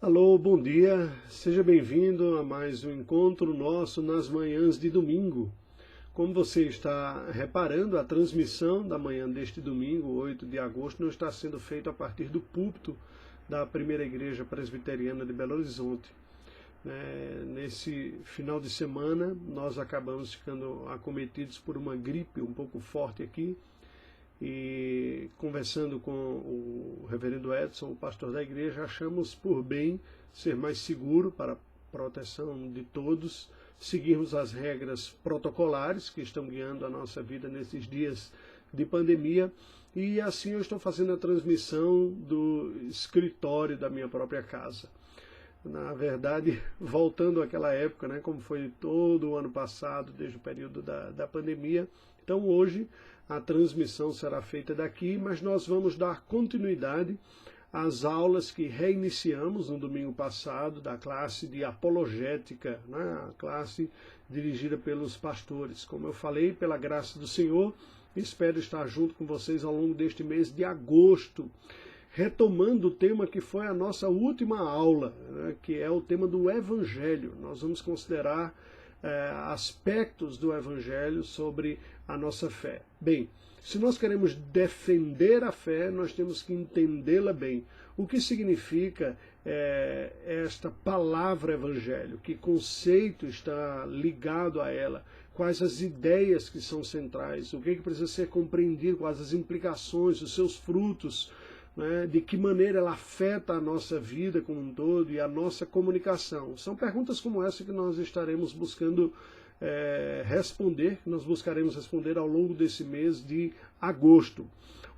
Alô, bom dia, seja bem-vindo a mais um encontro nosso nas manhãs de domingo. Como você está reparando, a transmissão da manhã deste domingo, 8 de agosto, não está sendo feita a partir do púlpito da Primeira Igreja Presbiteriana de Belo Horizonte. Nesse final de semana, nós acabamos ficando acometidos por uma gripe um pouco forte aqui, e conversando com o reverendo Edson, o pastor da igreja, achamos por bem ser mais seguro para a proteção de todos, seguirmos as regras protocolares que estão guiando a nossa vida nesses dias de pandemia, e assim eu estou fazendo a transmissão do escritório da minha própria casa. Na verdade, voltando àquela época, como foi todo o ano passado, desde o período da pandemia. Então hoje a transmissão será feita daqui, mas nós vamos dar continuidade às aulas que reiniciamos no domingo passado, da classe de apologética, a classe dirigida pelos pastores. Como eu falei, pela graça do Senhor, espero estar junto com vocês ao longo deste mês de agosto, retomando o tema que foi a nossa última aula, que é o tema do Evangelho. Nós vamos considerar aspectos do Evangelho sobre a nossa fé. Bem, se nós queremos defender a fé, nós temos que entendê-la bem. O que significa esta palavra Evangelho? Que conceito está ligado a ela? Quais as ideias que são centrais? O que precisa ser compreendido? Quais as implicações, os seus frutos? De que maneira ela afeta a nossa vida como um todo e a nossa comunicação. São perguntas como essa que nós estaremos buscando responder, que nós buscaremos responder ao longo desse mês de agosto.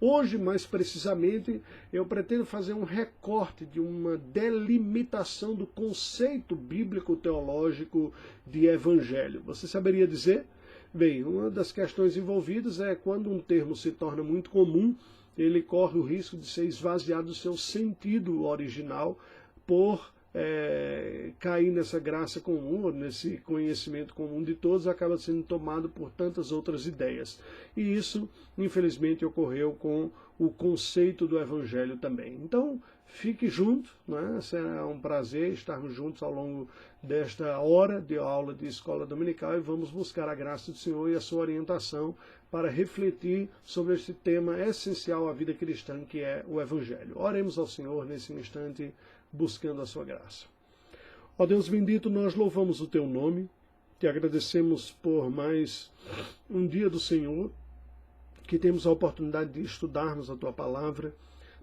Hoje, mais precisamente, eu pretendo fazer um recorte de uma delimitação do conceito bíblico-teológico de evangelho. Você saberia dizer? Bem, uma das questões envolvidas é quando um termo se torna muito comum, ele corre o risco de ser esvaziado do seu sentido original por cair nessa graça comum, nesse conhecimento comum de todos, acaba sendo tomado por tantas outras ideias. E isso, infelizmente, ocorreu com o conceito do Evangelho também. Então, fique junto, será um prazer estarmos juntos ao longo desta hora de aula de escola dominical e vamos buscar a graça do Senhor e a sua orientação para refletir sobre este tema essencial à vida cristã, que é o Evangelho. Oremos ao Senhor nesse instante, buscando a sua graça. Ó Deus bendito, nós louvamos o teu nome, te agradecemos por mais um dia do Senhor, que temos a oportunidade de estudarmos a tua palavra.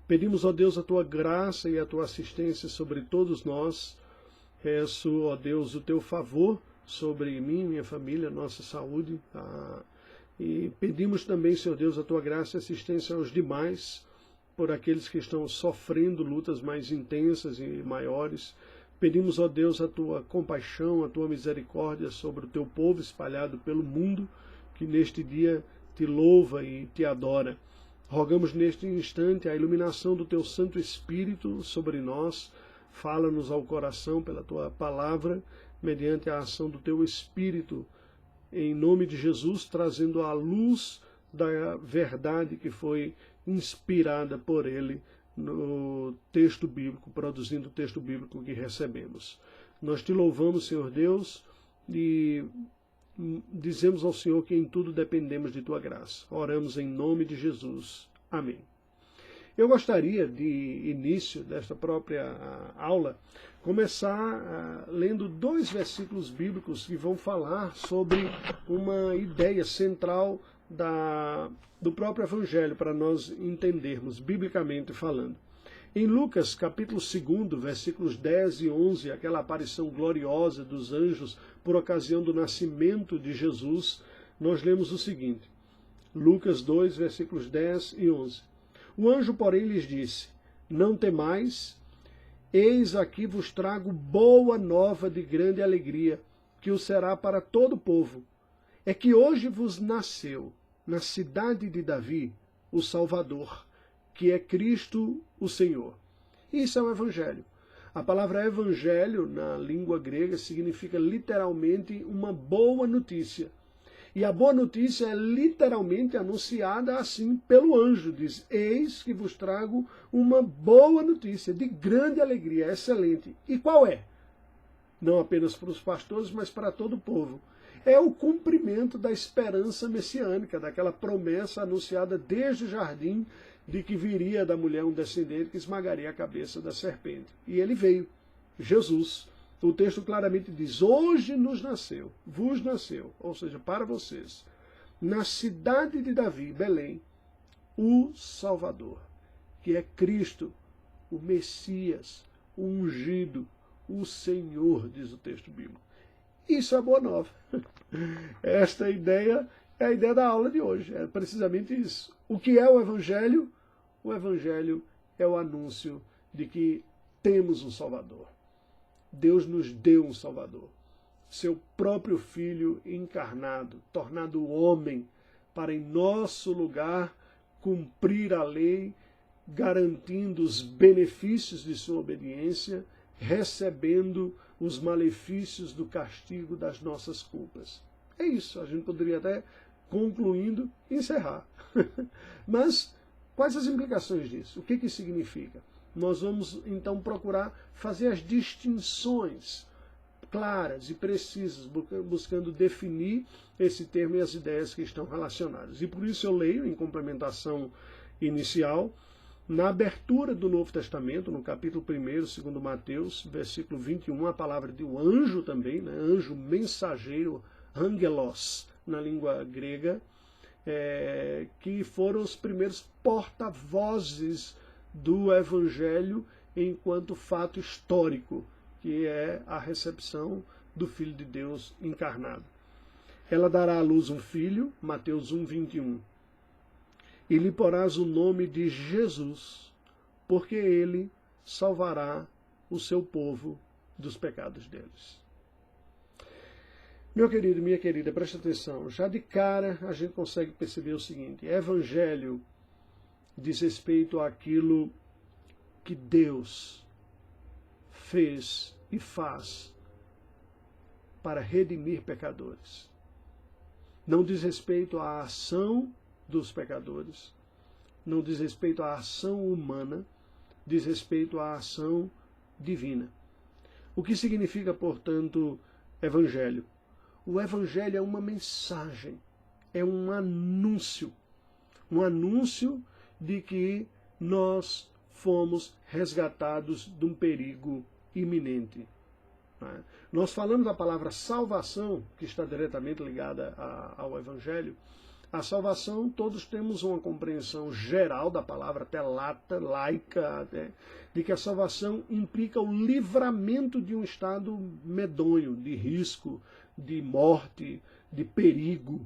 Pedimos, ó Deus, a tua graça e a tua assistência sobre todos nós. Peço, ó Deus, o teu favor sobre mim, minha família, nossa saúde. E pedimos também, Senhor Deus, a tua graça e assistência aos demais, por aqueles que estão sofrendo lutas mais intensas e maiores. Pedimos, ó Deus, a tua compaixão, a tua misericórdia sobre o teu povo espalhado pelo mundo, que neste dia te louva e te adora. Rogamos neste instante a iluminação do teu Santo Espírito sobre nós. Fala-nos ao coração pela tua palavra, mediante a ação do teu Espírito, em nome de Jesus, trazendo a luz da verdade que foi inspirada por ele no texto bíblico, produzindo o texto bíblico que recebemos. Nós te louvamos, Senhor Deus, e dizemos ao Senhor que em tudo dependemos de tua graça. Oramos em nome de Jesus. Amém. Eu gostaria, de início desta própria aula, começar lendo 2 versículos bíblicos que vão falar sobre uma ideia central do próprio Evangelho, para nós entendermos, biblicamente falando. Em Lucas, capítulo 2, versículos 10 e 11, aquela aparição gloriosa dos anjos por ocasião do nascimento de Jesus, nós lemos o seguinte, Lucas 2, versículos 10 e 11. O anjo, porém, lhes disse, não temais, eis aqui vos trago boa nova de grande alegria, que o será para todo o povo. É que hoje vos nasceu, na cidade de Davi, o Salvador, que é Cristo o Senhor. Isso é o Evangelho. A palavra Evangelho, na língua grega, significa literalmente uma boa notícia. E a boa notícia é literalmente anunciada assim pelo anjo. Diz, eis que vos trago uma boa notícia, de grande alegria, excelente. E qual é? Não apenas para os pastores, mas para todo o povo. É o cumprimento da esperança messiânica, daquela promessa anunciada desde o jardim, de que viria da mulher um descendente que esmagaria a cabeça da serpente. E ele veio, Jesus. O texto claramente diz, hoje nos nasceu, vos nasceu, ou seja, para vocês, na cidade de Davi, Belém, o Salvador, que é Cristo, o Messias, o ungido, o Senhor, diz o texto bíblico. Isso é boa nova. Esta ideia é a ideia da aula de hoje, é precisamente isso. O que é o Evangelho? O Evangelho é o anúncio de que temos um Salvador. Deus nos deu um Salvador, seu próprio Filho encarnado, tornado homem, para em nosso lugar cumprir a lei, garantindo os benefícios de sua obediência, recebendo os malefícios do castigo das nossas culpas. É isso, a gente poderia até, concluindo, encerrar. Mas quais as implicações disso? O que isso significa? Nós vamos, então, procurar fazer as distinções claras e precisas, buscando definir esse termo e as ideias que estão relacionadas. E por isso eu leio, em complementação inicial, na abertura do Novo Testamento, no capítulo 1, segundo Mateus, versículo 21, a palavra de um anjo também, né? Anjo mensageiro, angelos, na língua grega, que foram os primeiros porta-vozes do Evangelho enquanto fato histórico, que é a recepção do Filho de Deus encarnado. Ela dará à luz um filho, Mateus 1, 21. E lhe porás o nome de Jesus, porque ele salvará o seu povo dos pecados deles. Meu querido, minha querida, preste atenção. Já de cara a gente consegue perceber o seguinte: Evangelho diz respeito àquilo que Deus fez e faz para redimir pecadores. Não diz respeito à ação dos pecadores, não diz respeito à ação humana, diz respeito à ação divina. O que significa, portanto, Evangelho? O Evangelho é uma mensagem, é um anúncio de que nós fomos resgatados de um perigo iminente. Nós falamos da palavra salvação, que está diretamente ligada ao Evangelho. A salvação, todos temos uma compreensão geral da palavra, até laica, até, de que a salvação implica o livramento de um estado medonho, de risco, de morte, de perigo.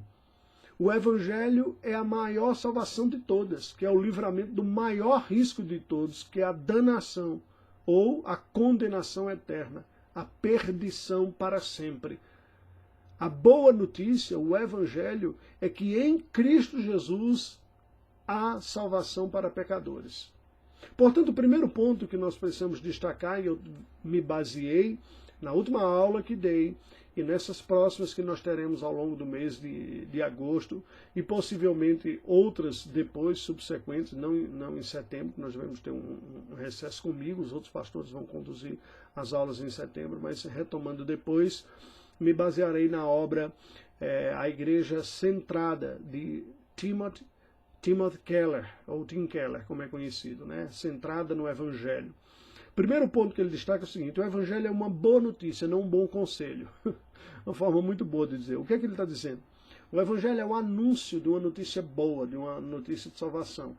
O Evangelho é a maior salvação de todas, que é o livramento do maior risco de todos, que é a danação ou a condenação eterna, a perdição para sempre. A boa notícia, o Evangelho, é que em Cristo Jesus há salvação para pecadores. Portanto, o primeiro ponto que nós precisamos destacar, e eu me baseei na última aula que dei, e nessas próximas que nós teremos ao longo do mês de agosto, e possivelmente outras depois, subsequentes, não em setembro, nós devemos ter um recesso comigo, os outros pastores vão conduzir as aulas em setembro, mas retomando depois, me basearei na obra A Igreja Centrada, de Timothy Keller, ou Tim Keller, como é conhecido, né? Centrada no Evangelho. Primeiro ponto que ele destaca é o seguinte: o Evangelho é uma boa notícia, não um bom conselho. Uma forma muito boa de dizer. O que é que ele está dizendo? O Evangelho é o anúncio de uma notícia boa, de uma notícia de salvação.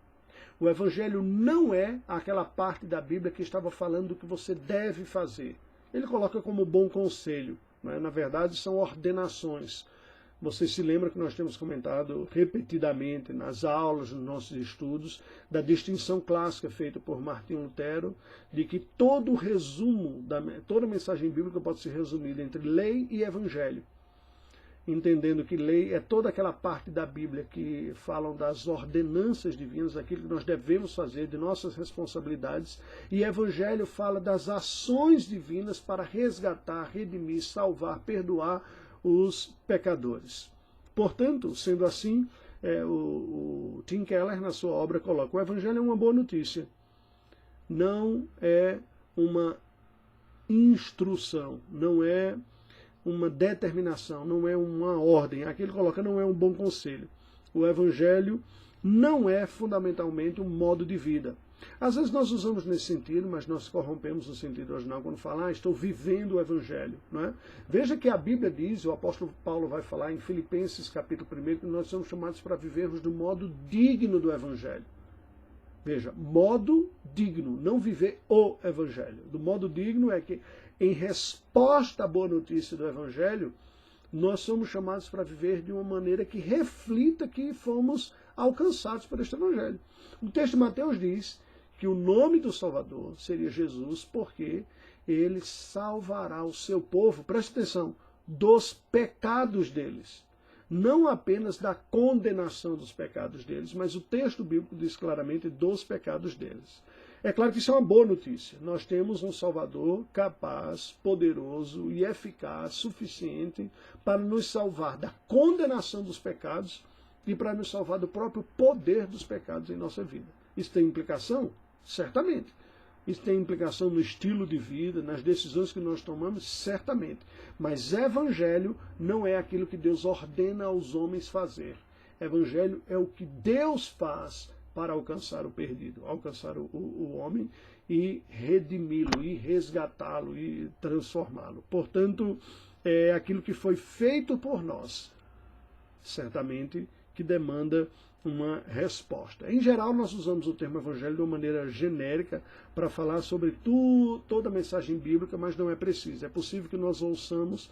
O Evangelho não é aquela parte da Bíblia que estava falando do que você deve fazer. Ele coloca como bom conselho. Né? Na verdade, são ordenações. Você se lembra que nós temos comentado repetidamente nas aulas, nos nossos estudos, da distinção clássica feita por Martinho Lutero, de que todo o resumo, toda mensagem bíblica pode ser resumida entre lei e evangelho. Entendendo que lei é toda aquela parte da Bíblia que falam das ordenanças divinas, aquilo que nós devemos fazer, de nossas responsabilidades, e evangelho fala das ações divinas para resgatar, redimir, salvar, perdoar os pecadores. Portanto, sendo assim, o Tim Keller, na sua obra, coloca: o Evangelho é uma boa notícia. Não é uma instrução, não é uma determinação, não é uma ordem. Aqui ele coloca: não é um bom conselho. O Evangelho não é fundamentalmente um modo de vida. Às vezes nós usamos nesse sentido, mas nós corrompemos o sentido original quando fala: estou vivendo o Evangelho. Não é? Veja que a Bíblia diz, o apóstolo Paulo vai falar em Filipenses capítulo 1, que nós somos chamados para vivermos do modo digno do Evangelho. Veja, modo digno, não viver o Evangelho. Do modo digno é que, em resposta à boa notícia do Evangelho, nós somos chamados para viver de uma maneira que reflita que fomos alcançados por este Evangelho. O texto de Mateus diz que o nome do Salvador seria Jesus, porque ele salvará o seu povo, preste atenção, dos pecados deles. Não apenas da condenação dos pecados deles, mas o texto bíblico diz claramente dos pecados deles. É claro que isso é uma boa notícia. Nós temos um Salvador capaz, poderoso e eficaz, suficiente para nos salvar da condenação dos pecados e para nos salvar do próprio poder dos pecados em nossa vida. Isso tem implicação? Certamente. Isso tem implicação no estilo de vida, nas decisões que nós tomamos? Certamente. Mas Evangelho não é aquilo que Deus ordena aos homens fazer. Evangelho é o que Deus faz para alcançar o perdido, alcançar o homem e redimi-lo, e resgatá-lo, e transformá-lo. Portanto, é aquilo que foi feito por nós, certamente, que demanda uma resposta. Em geral, nós usamos o termo Evangelho de uma maneira genérica para falar sobre toda a mensagem bíblica, mas não é preciso. É possível que nós ouçamos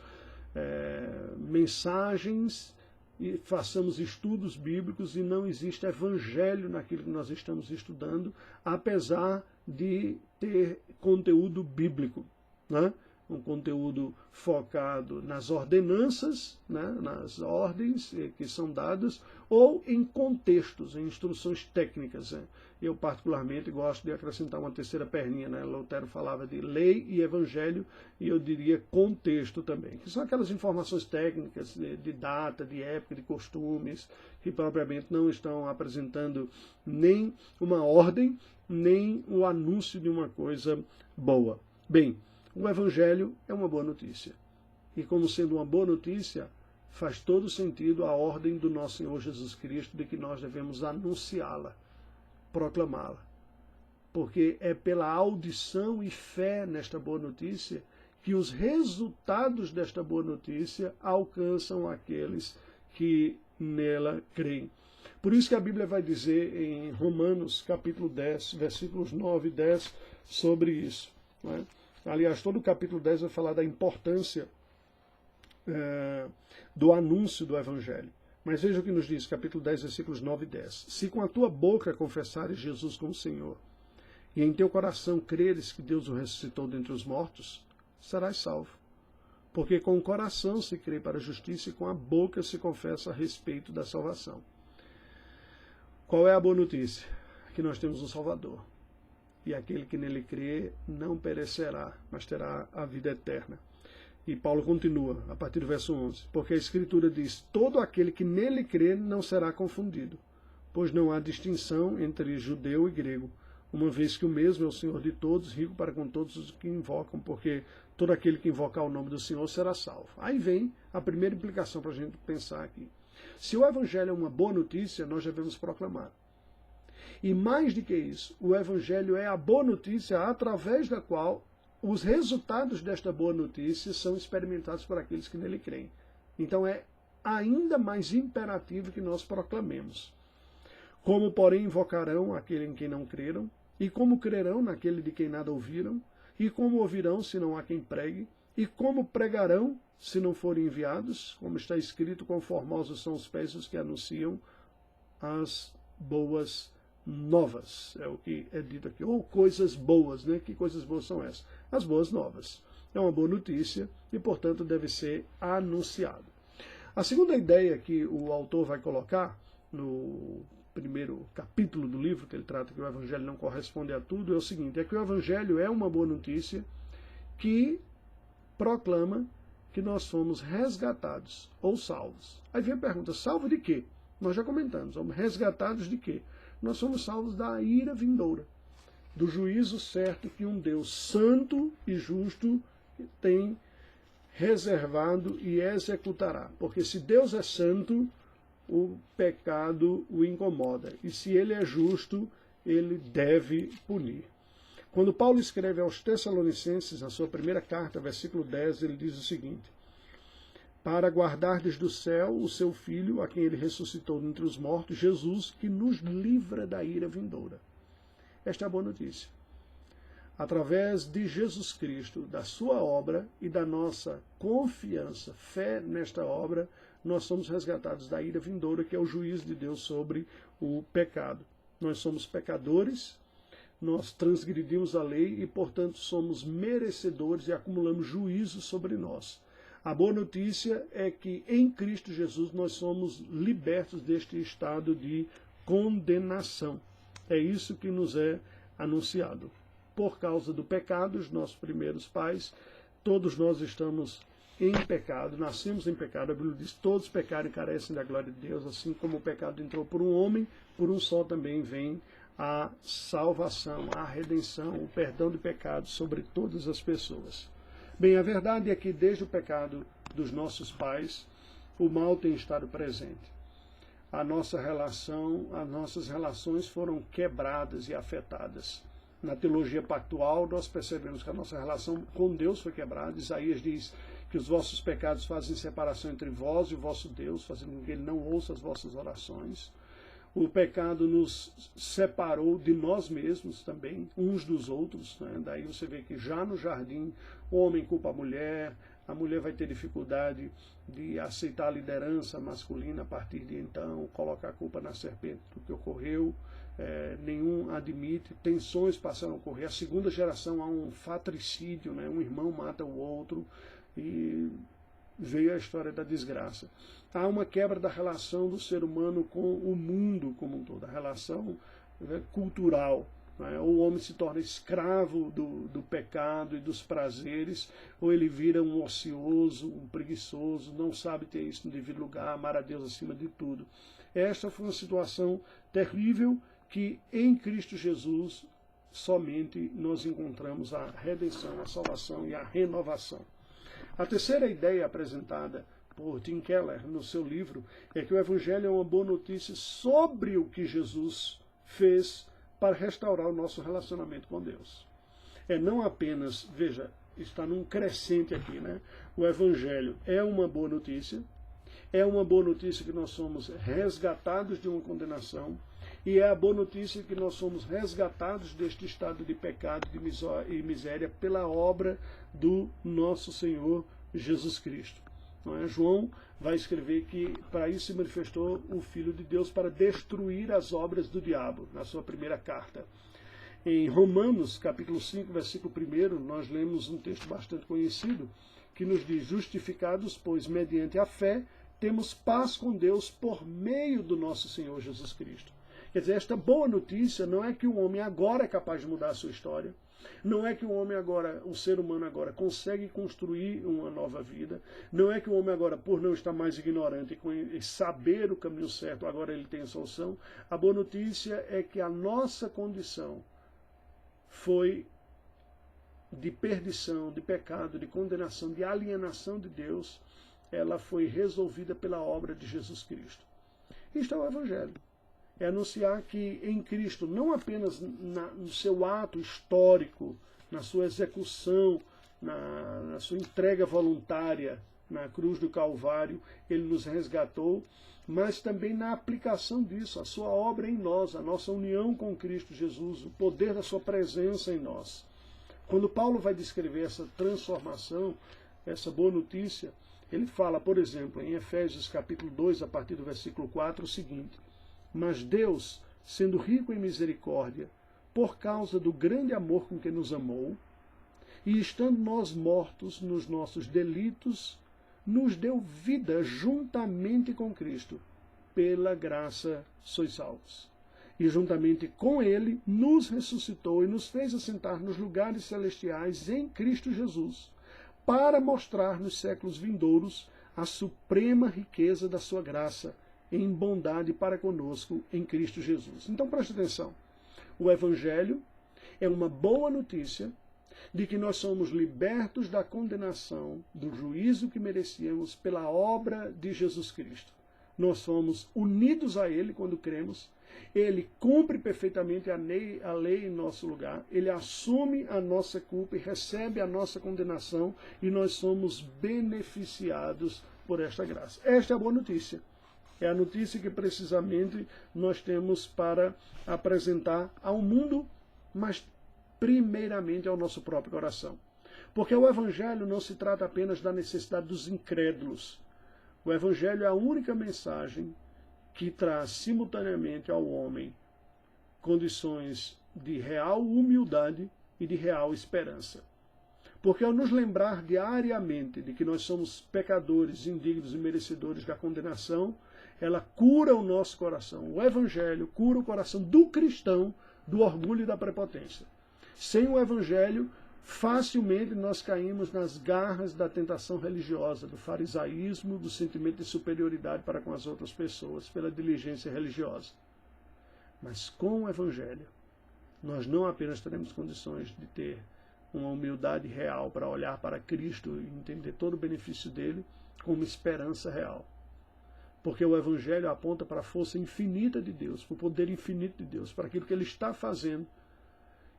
mensagens e façamos estudos bíblicos e não existe evangelho naquilo que nós estamos estudando, apesar de ter conteúdo bíblico, né? Um conteúdo focado nas ordenanças, né? Nas ordens que são dadas, ou em contextos, em instruções técnicas. Né? Eu particularmente gosto de acrescentar uma terceira perninha, né? Lutero falava de lei e evangelho, e eu diria contexto também, que são aquelas informações técnicas de data, de época, de costumes, que propriamente não estão apresentando nem uma ordem, nem o anúncio de uma coisa boa. Bem, o Evangelho é uma boa notícia. E como sendo uma boa notícia, faz todo sentido a ordem do nosso Senhor Jesus Cristo de que nós devemos anunciá-la, proclamá-la. Porque é pela audição e fé nesta boa notícia que os resultados desta boa notícia alcançam aqueles que nela creem. Por isso que a Bíblia vai dizer em Romanos capítulo 10, versículos 9 e 10 sobre isso. Né? Aliás, todo o capítulo 10 vai falar da importância do anúncio do Evangelho. Mas veja o que nos diz, capítulo 10, versículos 9 e 10. Se com a tua boca confessares Jesus como Senhor, e em teu coração creres que Deus o ressuscitou dentre os mortos, serás salvo. Porque com o coração se crê para a justiça e com a boca se confessa a respeito da salvação. Qual é a boa notícia? Que nós temos um Salvador. E aquele que nele crê não perecerá, mas terá a vida eterna. E Paulo continua, a partir do verso 11, porque a Escritura diz: todo aquele que nele crê não será confundido, pois não há distinção entre judeu e grego, uma vez que o mesmo é o Senhor de todos, rico para com todos os que invocam, porque todo aquele que invocar o nome do Senhor será salvo. Aí vem a primeira implicação para a gente pensar aqui. Se o Evangelho é uma boa notícia, nós devemos proclamar. E mais do que isso, o Evangelho é a boa notícia através da qual os resultados desta boa notícia são experimentados por aqueles que nele creem. Então é ainda mais imperativo que nós proclamemos. Como, porém, invocarão aquele em quem não creram? E como crerão naquele de quem nada ouviram? E como ouvirão se não há quem pregue? E como pregarão se não forem enviados? Como está escrito, quão formosos são os pés dos que anunciam as boas novas, é o que é dito aqui, ou coisas boas, né? Que coisas boas são essas? As boas novas. É uma boa notícia e, portanto, deve ser anunciado. A segunda ideia que o autor vai colocar no primeiro capítulo do livro, que ele trata que o Evangelho não corresponde a tudo, é o seguinte, é que o Evangelho é uma boa notícia que proclama que nós fomos resgatados ou salvos. Aí vem a pergunta, salvo de quê? Nós já comentamos, somos resgatados de quê? Nós somos salvos da ira vindoura, do juízo certo que um Deus santo e justo tem reservado e executará. Porque se Deus é santo, o pecado o incomoda. E se ele é justo, ele deve punir. Quando Paulo escreve aos Tessalonicenses, na sua primeira carta, versículo 10, ele diz o seguinte: para guardardes do céu o seu Filho, a quem ele ressuscitou dentre os mortos, Jesus, que nos livra da ira vindoura. Esta é a boa notícia. Através de Jesus Cristo, da sua obra e da nossa confiança, fé nesta obra, nós somos resgatados da ira vindoura, que é o juízo de Deus sobre o pecado. Nós somos pecadores, nós transgredimos a lei e, portanto, somos merecedores e acumulamos juízo sobre nós. A boa notícia é que em Cristo Jesus nós somos libertos deste estado de condenação. É isso que nos é anunciado. Por causa do pecado, os nossos primeiros pais, todos nós estamos em pecado, nascemos em pecado. A Bíblia diz, todos pecaram e carecem da glória de Deus, assim como o pecado entrou por um homem, por um só também vem a salvação, a redenção, o perdão de pecados sobre todas as pessoas. Bem, a verdade é que desde o pecado dos nossos pais, o mal tem estado presente. A nossa relação, as nossas relações foram quebradas e afetadas. Na teologia pactual, nós percebemos que a nossa relação com Deus foi quebrada. Isaías diz que os vossos pecados fazem separação entre vós e o vosso Deus, fazendo com que ele não ouça as vossas orações. O pecado nos separou de nós mesmos também, uns dos outros, né? Daí você vê que já no jardim, o homem culpa a mulher vai ter dificuldade de aceitar a liderança masculina a partir de então, colocar a culpa na serpente do que ocorreu. Nenhum admite, tensões passaram a ocorrer. A segunda geração há um fratricídio, né? Um irmão mata o outro e veio a história da desgraça. Há uma quebra da relação do ser humano com o mundo como um todo, a relação cultural. Né? Ou o homem se torna escravo do pecado e dos prazeres, ou ele vira um ocioso, um preguiçoso, não sabe ter isso no devido lugar, amar a Deus acima de tudo. Esta foi uma situação terrível que em Cristo Jesus somente nós encontramos a redenção, a salvação e a renovação. A terceira ideia apresentada por Tim Keller no seu livro é que o Evangelho é uma boa notícia sobre o que Jesus fez para restaurar o nosso relacionamento com Deus. É não apenas, veja, está num crescente aqui, né? O Evangelho é uma boa notícia que nós somos resgatados de uma condenação, e é a boa notícia que nós somos resgatados deste estado de pecado e miséria pela obra do nosso Senhor Jesus Cristo. Não é? João vai escrever que para isso se manifestou o Filho de Deus, para destruir as obras do diabo, na sua primeira carta. Em Romanos, capítulo 5, versículo 1, nós lemos um texto bastante conhecido, que nos diz, justificados, pois, mediante a fé, temos paz com Deus por meio do nosso Senhor Jesus Cristo. Quer dizer, esta boa notícia não é que o homem agora é capaz de mudar a sua história, não é que o homem agora, o ser humano agora, consegue construir uma nova vida, não é que o homem agora, por não estar mais ignorante e saber o caminho certo, agora ele tem a solução. A boa notícia é que a nossa condição foi de perdição, de pecado, de condenação, de alienação de Deus, ela foi resolvida pela obra de Jesus Cristo. Isto é o Evangelho. É anunciar que em Cristo, não apenas no seu ato histórico, na sua execução, na sua entrega voluntária na cruz do Calvário, ele nos resgatou, mas também na aplicação disso, a sua obra em nós, a nossa união com Cristo Jesus, o poder da sua presença em nós. Quando Paulo vai descrever essa transformação, essa boa notícia, ele fala, por exemplo, em Efésios capítulo 2, a partir do versículo 4, o seguinte: mas Deus, sendo rico em misericórdia, por causa do grande amor com que nos amou, e estando nós mortos nos nossos delitos, nos deu vida juntamente com Cristo. Pela graça sois salvos. E juntamente com Ele nos ressuscitou e nos fez assentar nos lugares celestiais em Cristo Jesus, para mostrar nos séculos vindouros a suprema riqueza da sua graça em bondade para conosco em Cristo Jesus. Então preste atenção. O Evangelho é uma boa notícia de que nós somos libertos da condenação, do juízo que merecíamos pela obra de Jesus Cristo. Nós somos unidos a Ele quando cremos. Ele cumpre perfeitamente a lei em nosso lugar. Ele assume a nossa culpa e recebe a nossa condenação, e nós somos beneficiados por esta graça. Esta é a boa notícia. É a notícia que precisamente nós temos para apresentar ao mundo, mas primeiramente ao nosso próprio coração. Porque o Evangelho não se trata apenas da necessidade dos incrédulos. O Evangelho é a única mensagem que traz simultaneamente ao homem condições de real humildade e de real esperança. Porque ao nos lembrar diariamente de que nós somos pecadores, indignos e merecedores da condenação, ela cura o nosso coração. O Evangelho cura o coração do cristão do orgulho e da prepotência. Sem o Evangelho, facilmente nós caímos nas garras da tentação religiosa, do farisaísmo, do sentimento de superioridade para com as outras pessoas, pela diligência religiosa. Mas com o Evangelho, nós não apenas teremos condições de ter uma humildade real para olhar para Cristo e entender todo o benefício dele, como esperança real. Porque o Evangelho aponta para a força infinita de Deus, para o poder infinito de Deus, para aquilo que ele está fazendo.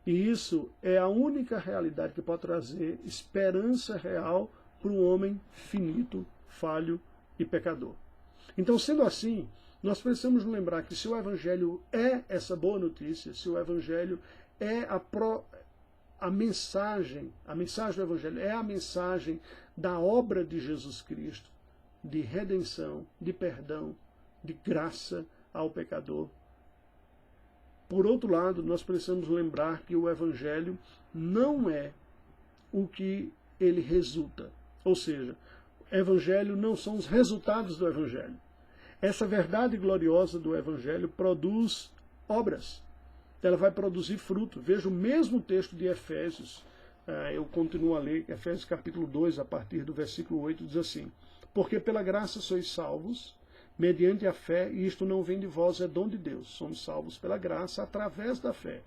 E isso é a única realidade que pode trazer esperança real para o homem finito, falho e pecador. Então, sendo assim, nós precisamos lembrar que se o Evangelho é essa boa notícia, se o Evangelho é a mensagem do Evangelho é a mensagem da obra de Jesus Cristo, de redenção, de perdão, de graça ao pecador. Por outro lado, nós precisamos lembrar que o Evangelho não é o que ele resulta. Ou seja, o Evangelho não são os resultados do Evangelho. Essa verdade gloriosa do Evangelho produz obras. Ela vai produzir fruto. Veja o mesmo texto de Efésios. Eu continuo a ler, Efésios capítulo 2, a partir do versículo 8, diz assim: porque pela graça sois salvos, mediante a fé, e isto não vem de vós, é dom de Deus. Somos salvos pela graça através da fé.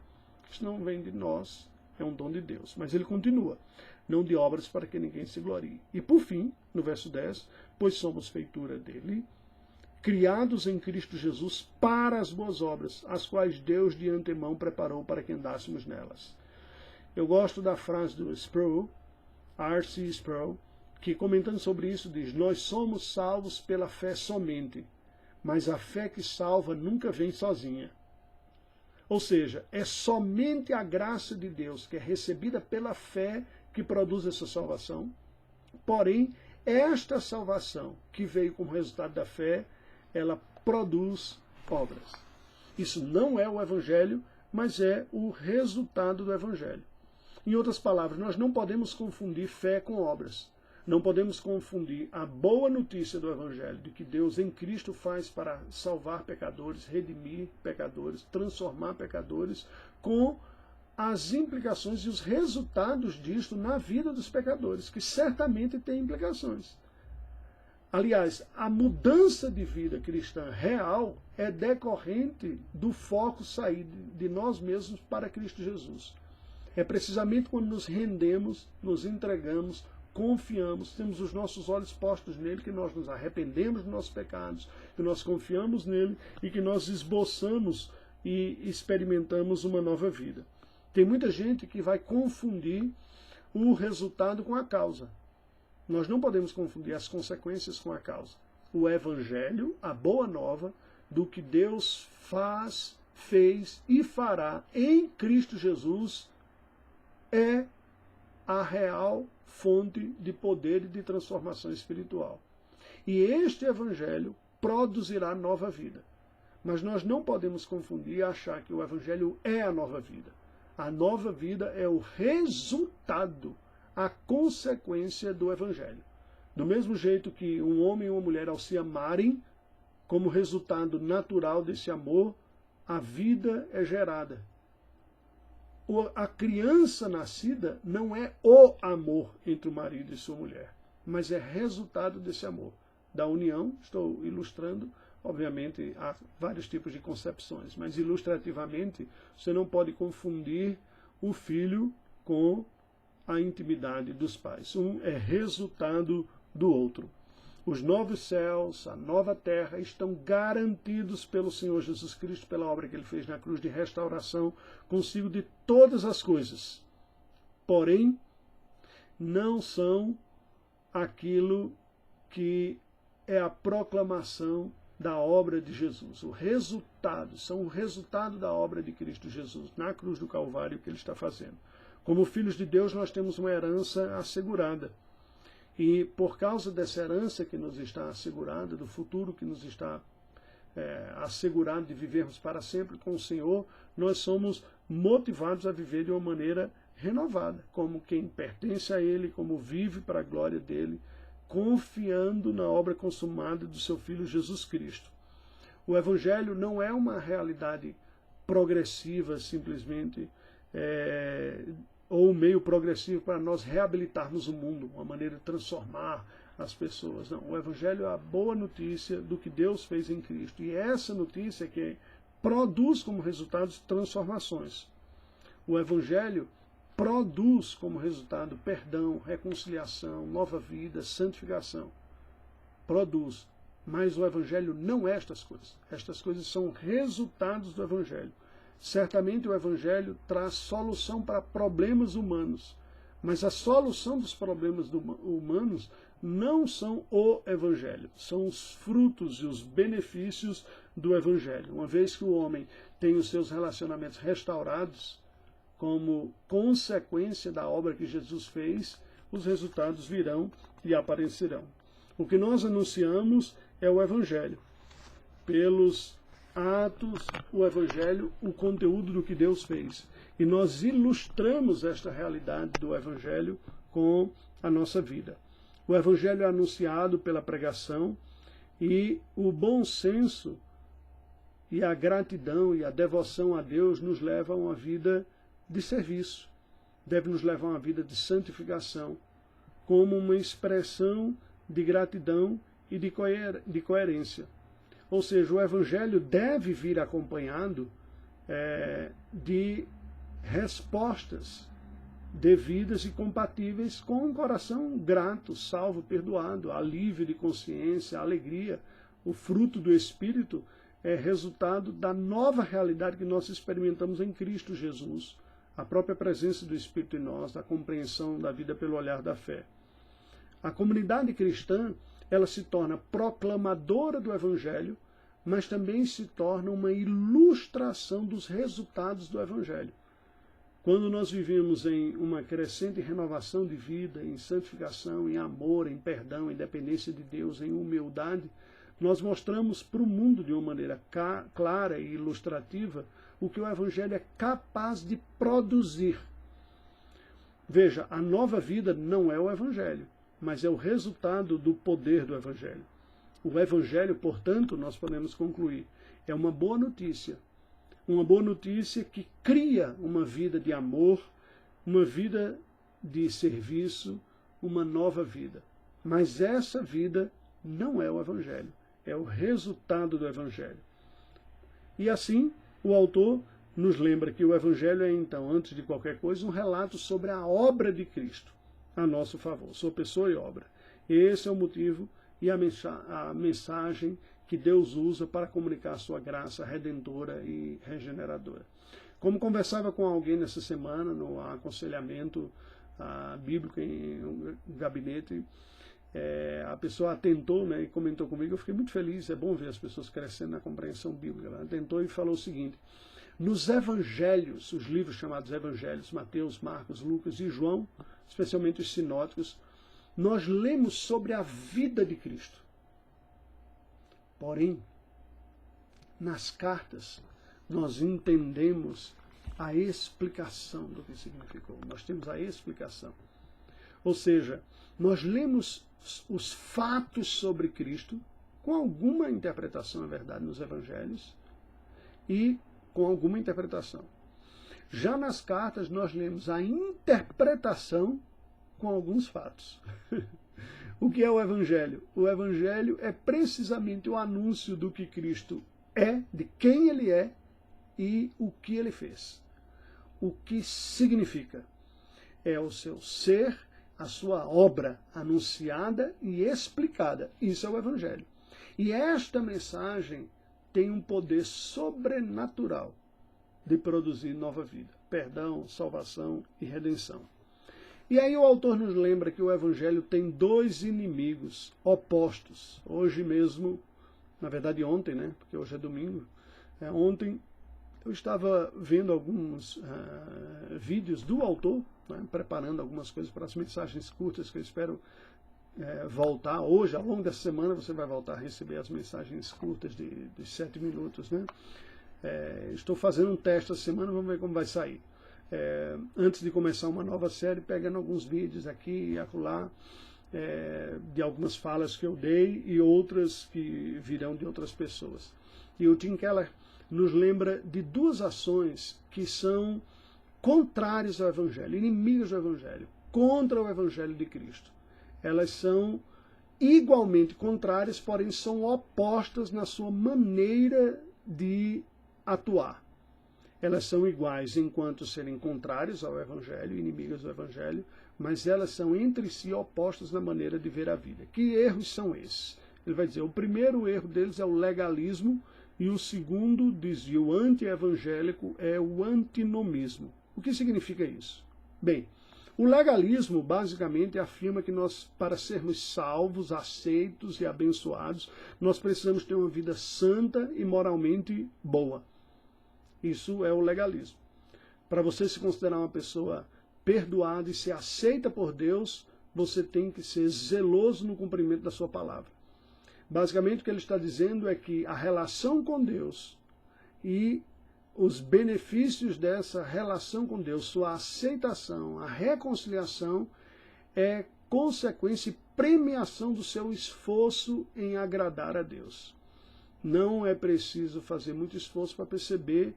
Isto não vem de nós, é um dom de Deus. Mas ele continua: não de obras para que ninguém se glorie. E por fim, no verso 10, pois somos feitura dele, criados em Cristo Jesus para as boas obras, as quais Deus de antemão preparou para que andássemos nelas. Eu gosto da frase do Sproul, R.C. Sproul, que comentando sobre isso diz: nós somos salvos pela fé somente, mas a fé que salva nunca vem sozinha. Ou seja, é somente a graça de Deus que é recebida pela fé que produz essa salvação. Porém, esta salvação que veio como resultado da fé, ela produz obras. Isso não é o Evangelho, mas é o resultado do Evangelho. Em outras palavras, nós não podemos confundir fé com obras. Não podemos confundir a boa notícia do Evangelho, de que Deus em Cristo faz para salvar pecadores, redimir pecadores, transformar pecadores, com as implicações e os resultados disto na vida dos pecadores, que certamente tem implicações. Aliás, a mudança de vida cristã real é decorrente do foco sair de nós mesmos para Cristo Jesus. É precisamente quando nos rendemos, nos entregamos, confiamos, temos os nossos olhos postos nele, que nós nos arrependemos dos nossos pecados, que nós confiamos nele e que nós esboçamos e experimentamos uma nova vida. Tem muita gente que vai confundir o resultado com a causa. Nós não podemos confundir as consequências com a causa. O Evangelho, a boa nova do que Deus faz, fez e fará em Cristo Jesus, é a real fonte de poder e de transformação espiritual. E este Evangelho produzirá nova vida. Mas nós não podemos confundir e achar que o Evangelho é a nova vida. A nova vida é o resultado, a consequência do Evangelho. Do mesmo jeito que um homem e uma mulher, ao se amarem, como resultado natural desse amor, a vida é gerada. a criança nascida não é o amor entre o marido e sua mulher, mas é resultado desse amor. Da união, estou ilustrando, obviamente há vários tipos de concepções, mas ilustrativamente você não pode confundir o filho com a intimidade dos pais. Um é resultado do outro. Os novos céus, a nova terra estão garantidos pelo Senhor Jesus Cristo, pela obra que Ele fez na cruz de restauração consigo de todas as coisas. Porém, não são aquilo que é a proclamação da obra de Jesus. O resultado, são o resultado da obra de Cristo Jesus na cruz do Calvário que Ele está fazendo. Como filhos de Deus, nós temos uma herança assegurada. E por causa dessa herança que nos está assegurada, do futuro que nos está assegurado de vivermos para sempre com o Senhor, nós somos motivados a viver de uma maneira renovada, como quem pertence a Ele, como vive para a glória dEle, confiando na obra consumada do seu Filho Jesus Cristo. O Evangelho não é uma realidade progressiva, simplesmente, ou um meio progressivo para nós reabilitarmos o mundo, uma maneira de transformar as pessoas. Não, o Evangelho é a boa notícia do que Deus fez em Cristo. E essa notícia é que produz como resultado transformações. O Evangelho produz como resultado perdão, reconciliação, nova vida, santificação. Produz. Mas o Evangelho não é estas coisas. Estas coisas são resultados do Evangelho. Certamente o Evangelho traz solução para problemas humanos, mas a solução dos problemas humanos não são o Evangelho, são os frutos e os benefícios do Evangelho. Uma vez que o homem tem os seus relacionamentos restaurados, como consequência da obra que Jesus fez, os resultados virão e aparecerão. O que nós anunciamos é o Evangelho. Pelos atos, o Evangelho, o conteúdo do que Deus fez. E nós ilustramos esta realidade do Evangelho com a nossa vida. O Evangelho é anunciado pela pregação e o bom senso e a gratidão e a devoção a Deus nos levam a uma vida de serviço. Deve nos levar a uma vida de santificação, como uma expressão de gratidão e de coerência. Ou seja, o Evangelho deve vir acompanhado de respostas devidas e compatíveis com um coração grato, salvo, perdoado, alívio de consciência, alegria. O fruto do Espírito é resultado da nova realidade que nós experimentamos em Cristo Jesus, a própria presença do Espírito em nós, da compreensão da vida pelo olhar da fé. A comunidade cristã, ela se torna proclamadora do Evangelho, mas também se torna uma ilustração dos resultados do Evangelho. Quando nós vivemos em uma crescente renovação de vida, em santificação, em amor, em perdão, em dependência de Deus, em humildade, nós mostramos para o mundo de uma maneira clara e ilustrativa o que o Evangelho é capaz de produzir. Veja, a nova vida não é o Evangelho, mas é o resultado do poder do Evangelho. O Evangelho, portanto, nós podemos concluir, é uma boa notícia que cria uma vida de amor, uma vida de serviço, uma nova vida. Mas essa vida não é o Evangelho, é o resultado do Evangelho. E assim, o autor nos lembra que o Evangelho é, então, antes de qualquer coisa, um relato sobre a obra de Cristo a nosso favor, sua pessoa e obra. Esse é o motivo e a mensagem que Deus usa para comunicar a sua graça redentora e regeneradora. Como conversava com alguém nessa semana, no aconselhamento bíblico em um gabinete, a pessoa atentou, e comentou comigo, eu fiquei muito feliz, é bom ver as pessoas crescendo na compreensão bíblica. Ela atentou e falou o seguinte: nos evangelhos, os livros chamados evangelhos, Mateus, Marcos, Lucas e João, especialmente os sinóticos, nós lemos sobre a vida de Cristo. Porém, nas cartas, nós entendemos a explicação do que significou. Nós temos a explicação. Ou seja, nós lemos os fatos sobre Cristo, com alguma interpretação, é verdade, nos evangelhos, e com alguma interpretação. Já nas cartas nós lemos a interpretação com alguns fatos. O que é o Evangelho? O Evangelho é precisamente o anúncio do que Cristo é, de quem Ele é e o que Ele fez. O que significa? É o seu ser, a sua obra anunciada e explicada. Isso é o Evangelho. E esta mensagem tem um poder sobrenatural de produzir nova vida, perdão, salvação e redenção. E aí o autor nos lembra que o Evangelho tem dois inimigos opostos. Hoje mesmo, na verdade ontem, né? Porque hoje é domingo, ontem eu estava vendo alguns vídeos do autor, né, preparando algumas coisas para as mensagens curtas que eu espero voltar. Hoje, ao longo dessa semana, você vai voltar a receber as mensagens curtas de 7 minutos. Né? Estou fazendo um teste essa semana, vamos ver como vai sair. Antes de começar uma nova série, pegando alguns vídeos aqui e acolá, de algumas falas que eu dei e outras que virão de outras pessoas. E o Tim Keller nos lembra de duas ações que são contrárias ao Evangelho, inimigas do Evangelho, contra o Evangelho de Cristo. Elas são igualmente contrárias, porém são opostas na sua maneira de atuar. Elas são iguais enquanto serem contrárias ao Evangelho, inimigas do Evangelho, mas elas são entre si opostas na maneira de ver a vida. Que erros são esses? Ele vai dizer, o primeiro erro deles é o legalismo, e o segundo, dizia o anti-evangélico, é o antinomismo. O que significa isso? Bem, o legalismo basicamente afirma que nós, para sermos salvos, aceitos e abençoados, nós precisamos ter uma vida santa e moralmente boa. Isso é o legalismo. Para você se considerar uma pessoa perdoada e ser aceita por Deus, você tem que ser zeloso no cumprimento da sua palavra. Basicamente o que ele está dizendo é que a relação com Deus e os benefícios dessa relação com Deus, sua aceitação, a reconciliação, é consequência e premiação do seu esforço em agradar a Deus. Não é preciso fazer muito esforço para perceber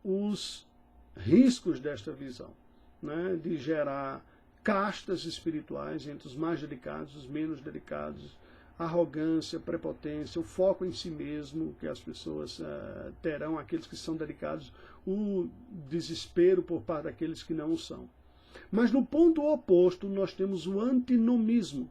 os riscos desta visão, né, de gerar castas espirituais entre os mais delicados, os menos delicados, arrogância, prepotência, o foco em si mesmo que as pessoas terão, aqueles que são delicados, o desespero por parte daqueles que não são. Mas no ponto oposto nós temos o antinomismo.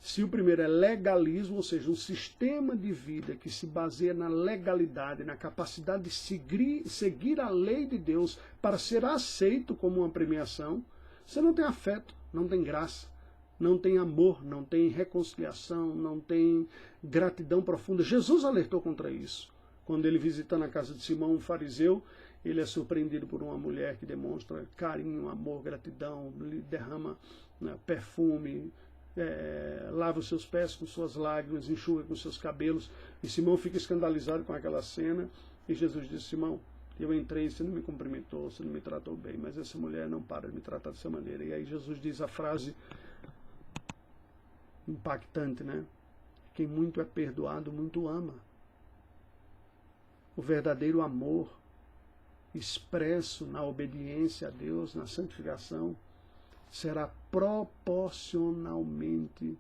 Se o primeiro é legalismo, ou seja, um sistema de vida que se baseia na legalidade, na capacidade de seguir a lei de Deus para ser aceito como uma premiação, você não tem afeto, não tem graça, não tem amor, não tem reconciliação, não tem gratidão profunda. Jesus alertou contra isso. Quando ele visitando a casa de Simão, um fariseu, ele é surpreendido por uma mulher que demonstra carinho, amor, gratidão, lhe derrama perfume, lava os seus pés com suas lágrimas, enxuga com seus cabelos. E Simão fica escandalizado com aquela cena. E Jesus disse, Simão, eu entrei, você não me cumprimentou, você não me tratou bem, mas essa mulher não para de me tratar dessa maneira. E aí Jesus diz a frase impactante, né? Quem muito é perdoado, muito ama. O verdadeiro amor expresso na obediência a Deus, na santificação, será proporcionalmente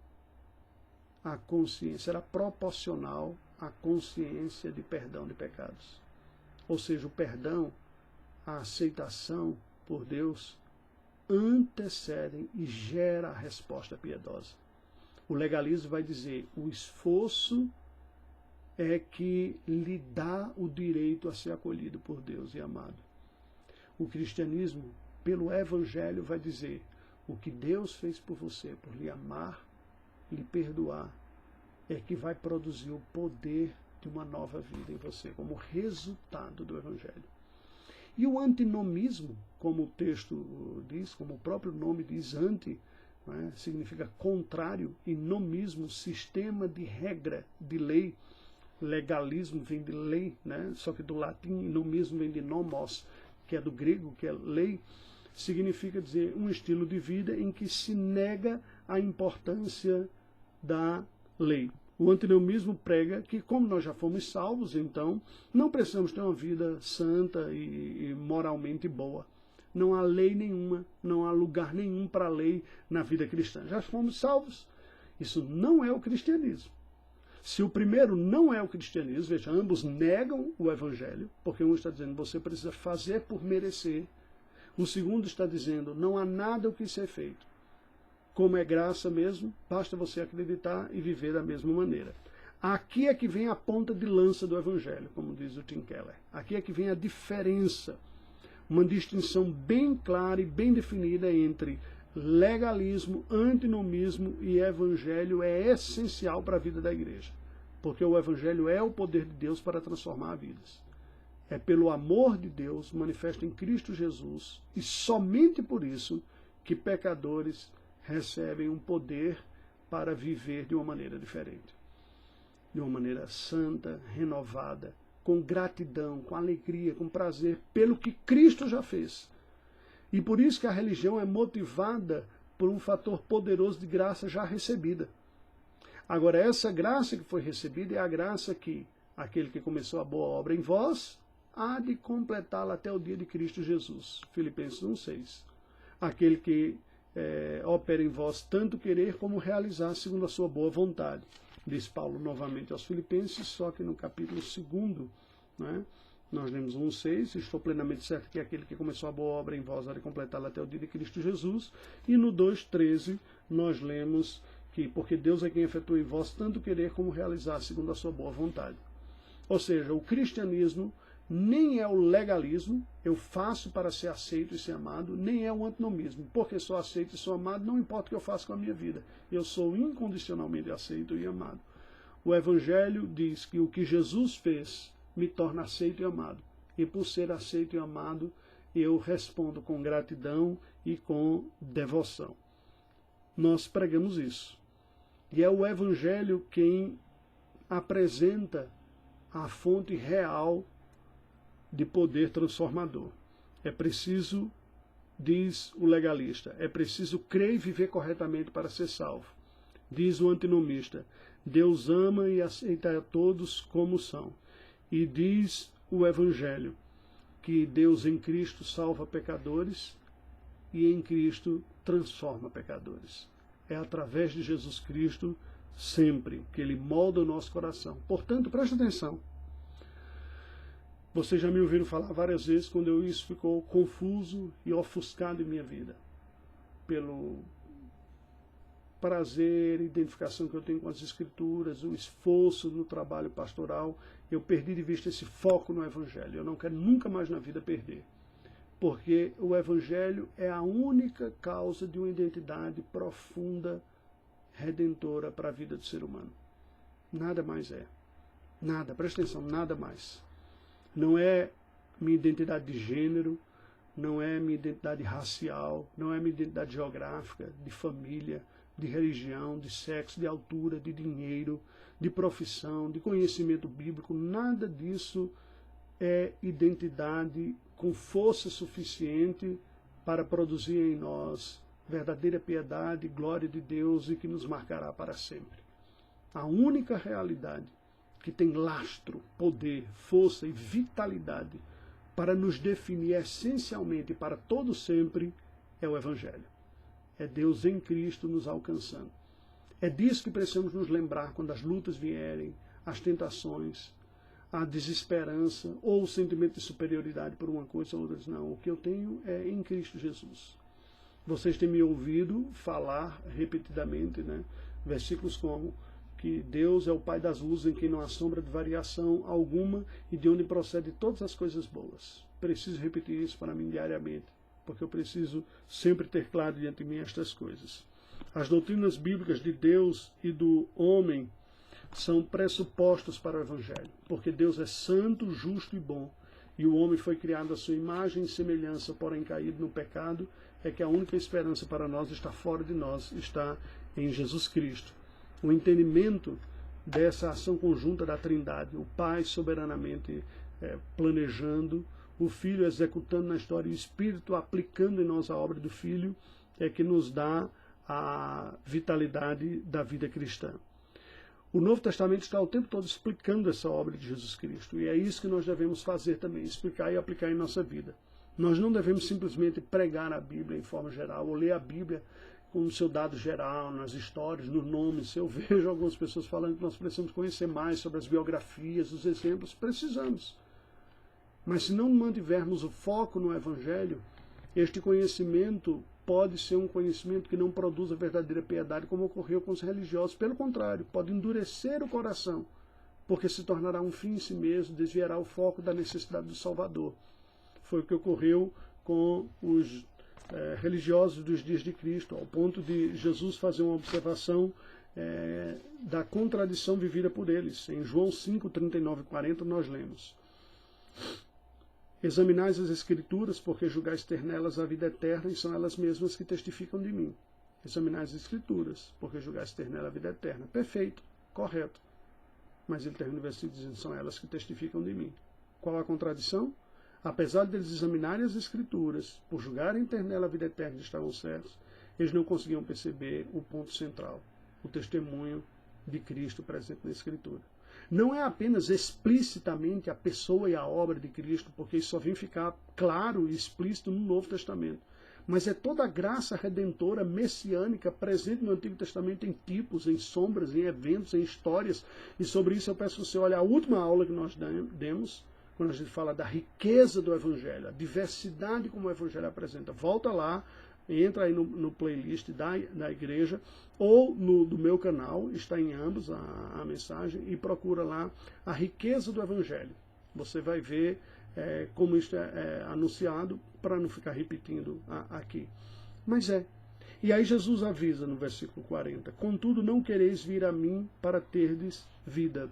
à consciência, será proporcional à consciência de perdão de pecados. Ou seja, o perdão, a aceitação por Deus antecedem e gera a resposta piedosa. O legalismo vai dizer, o esforço é que lhe dá o direito a ser acolhido por Deus e amado. O cristianismo, pelo Evangelho, vai dizer, o que Deus fez por você, por lhe amar, lhe perdoar, é que vai produzir o poder de uma nova vida em você, como resultado do Evangelho. E o antinomismo, como o texto diz, como o próprio nome diz, anti, né, significa contrário, e nomismo, sistema de regra, de lei. Legalismo vem de lei, né, só que do latim, e nomismo vem de nomos, que é do grego, que é lei. Significa dizer um estilo de vida em que se nega a importância da lei. O antinomismo prega que, como nós já fomos salvos, então não precisamos ter uma vida santa e moralmente boa. Não há lei nenhuma, não há lugar nenhum para a lei na vida cristã. Já fomos salvos. Isso não é o cristianismo. Se o primeiro não é o cristianismo, veja, ambos negam o evangelho, porque um está dizendo você precisa fazer por merecer. O segundo está dizendo não há nada o que ser feito. Como é graça mesmo, basta você acreditar e viver da mesma maneira. Aqui é que vem a ponta de lança do evangelho, como diz o Tim Keller. Aqui é que vem a diferença. Uma distinção bem clara e bem definida entre legalismo, antinomismo e evangelho é essencial para a vida da igreja. Porque o evangelho é o poder de Deus para transformar vidas. É pelo amor de Deus manifesto em Cristo Jesus e somente por isso que pecadores recebem um poder para viver de uma maneira diferente. De uma maneira santa, renovada, com gratidão, com alegria, com prazer, pelo que Cristo já fez. E por isso que a religião é motivada por um fator poderoso de graça já recebida. Agora, essa graça que foi recebida é a graça que aquele que começou a boa obra em vós há de completá-la até o dia de Cristo Jesus. Filipenses 1,6. Aquele que opera em vós tanto querer como realizar segundo a sua boa vontade. Diz Paulo novamente aos Filipenses, só que no capítulo 2, né, nós lemos 1,6, estou plenamente certo que aquele que começou a boa obra em vós há de completá-la até o dia de Cristo Jesus. E no 2,13 nós lemos que porque Deus é quem efetua em vós tanto querer como realizar segundo a sua boa vontade. Ou seja, o cristianismo nem é o legalismo, eu faço para ser aceito e ser amado, nem é o antinomismo, porque sou aceito e sou amado, não importa o que eu faço com a minha vida, eu sou incondicionalmente aceito e amado. O Evangelho diz que o que Jesus fez me torna aceito e amado, e por ser aceito e amado, eu respondo com gratidão e com devoção. Nós pregamos isso. E é o Evangelho quem apresenta a fonte real de poder transformador. É preciso, diz o legalista, é preciso crer e viver corretamente para ser salvo. Diz o antinomista, Deus ama e aceita a todos como são. E diz o Evangelho, que Deus em Cristo salva pecadores e em Cristo transforma pecadores. É através de Jesus Cristo sempre que Ele molda o nosso coração. Portanto, preste atenção. Vocês já me ouviram falar várias vezes quando isso ficou confuso e ofuscado em minha vida. Pelo prazer, identificação que eu tenho com as Escrituras, o esforço no trabalho pastoral, eu perdi de vista esse foco no Evangelho. Eu não quero nunca mais na vida perder. Porque o Evangelho é a única causa de uma identidade profunda, redentora para a vida do ser humano. Nada mais é. Nada, presta atenção, nada mais. Não é minha identidade de gênero, não é minha identidade racial, não é minha identidade geográfica, de família, de religião, de sexo, de altura, de dinheiro, de profissão, de conhecimento bíblico. Nada disso é identidade com força suficiente para produzir em nós verdadeira piedade, glória de Deus e que nos marcará para sempre. A única realidade que tem lastro, poder, força e vitalidade para nos definir essencialmente para todo sempre é o Evangelho. É Deus em Cristo nos alcançando. É disso que precisamos nos lembrar quando as lutas vierem, as tentações, a desesperança ou o sentimento de superioridade por uma coisa ou outra. Não, o que eu tenho é em Cristo Jesus. Vocês têm me ouvido falar repetidamente, né? Versículos como que Deus é o Pai das luzes em quem não há sombra de variação alguma e de onde procede todas as coisas boas. Preciso repetir isso para mim diariamente, porque eu preciso sempre ter claro diante de mim estas coisas. As doutrinas bíblicas de Deus e do homem são pressupostos para o Evangelho, porque Deus é santo, justo e bom, e o homem foi criado à sua imagem e semelhança, porém caído no pecado, é que a única esperança para nós está fora de nós, está em Jesus Cristo. O entendimento dessa ação conjunta da Trindade, o Pai soberanamente planejando, o Filho executando na história e o Espírito aplicando em nós a obra do Filho, é que nos dá a vitalidade da vida cristã. O Novo Testamento está o tempo todo explicando essa obra de Jesus Cristo. E é isso que nós devemos fazer também, explicar e aplicar em nossa vida. Nós não devemos simplesmente pregar a Bíblia em forma geral, ou ler a Bíblia com o seu dado geral, nas histórias, nos nomes. Eu vejo algumas pessoas falando que nós precisamos conhecer mais sobre as biografias, os exemplos. Precisamos. Mas se não mantivermos o foco no Evangelho, este conhecimento pode ser um conhecimento que não produz a verdadeira piedade, como ocorreu com os religiosos. Pelo contrário, pode endurecer o coração, porque se tornará um fim em si mesmo, desviará o foco da necessidade do Salvador. Foi o que ocorreu com os religiosos dos dias de Cristo, ao ponto de Jesus fazer uma observação da contradição vivida por eles. Em João 5, 39 e 40 nós lemos: examinais as Escrituras, porque julgais ter nelas a vida eterna, e são elas mesmas que testificam de mim. Examinais as Escrituras, porque julgais ter nela a vida eterna. Perfeito, correto. Mas ele termina o versículo dizendo: são elas que testificam de mim. Qual a contradição? Apesar deles examinarem as Escrituras, por julgarem ter nela a vida eterna e estavam certos, eles não conseguiam perceber o ponto central, o testemunho de Cristo presente na Escritura. Não é apenas explicitamente a pessoa e a obra de Cristo, porque isso só vem ficar claro e explícito no Novo Testamento, mas é toda a graça redentora messiânica presente no Antigo Testamento em tipos, em sombras, em eventos, em histórias. E sobre isso eu peço que você olhe a última aula que nós demos, quando a gente fala da riqueza do Evangelho, a diversidade como o Evangelho apresenta. Volta lá, entra aí no playlist da igreja, ou do meu canal, está em ambos a mensagem, e procura lá a riqueza do Evangelho. Você vai ver como isso é anunciado, para não ficar repetindo aqui. Mas E aí Jesus avisa no versículo 40, contudo não quereis vir a mim para terdes vida.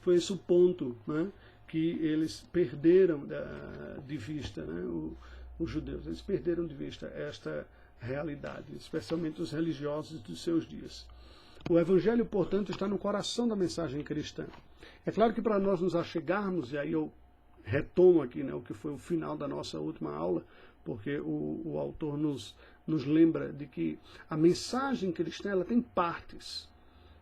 Foi esse o ponto, né, que eles perderam de vista, né, os judeus. Eles perderam de vista esta realidade, especialmente os religiosos dos seus dias. O Evangelho, portanto, está no coração da mensagem cristã. É claro que para nós nos achegarmos, e aí eu retomo aqui, né, o que foi o final da nossa última aula, porque o autor nos lembra de que a mensagem cristã ela tem partes.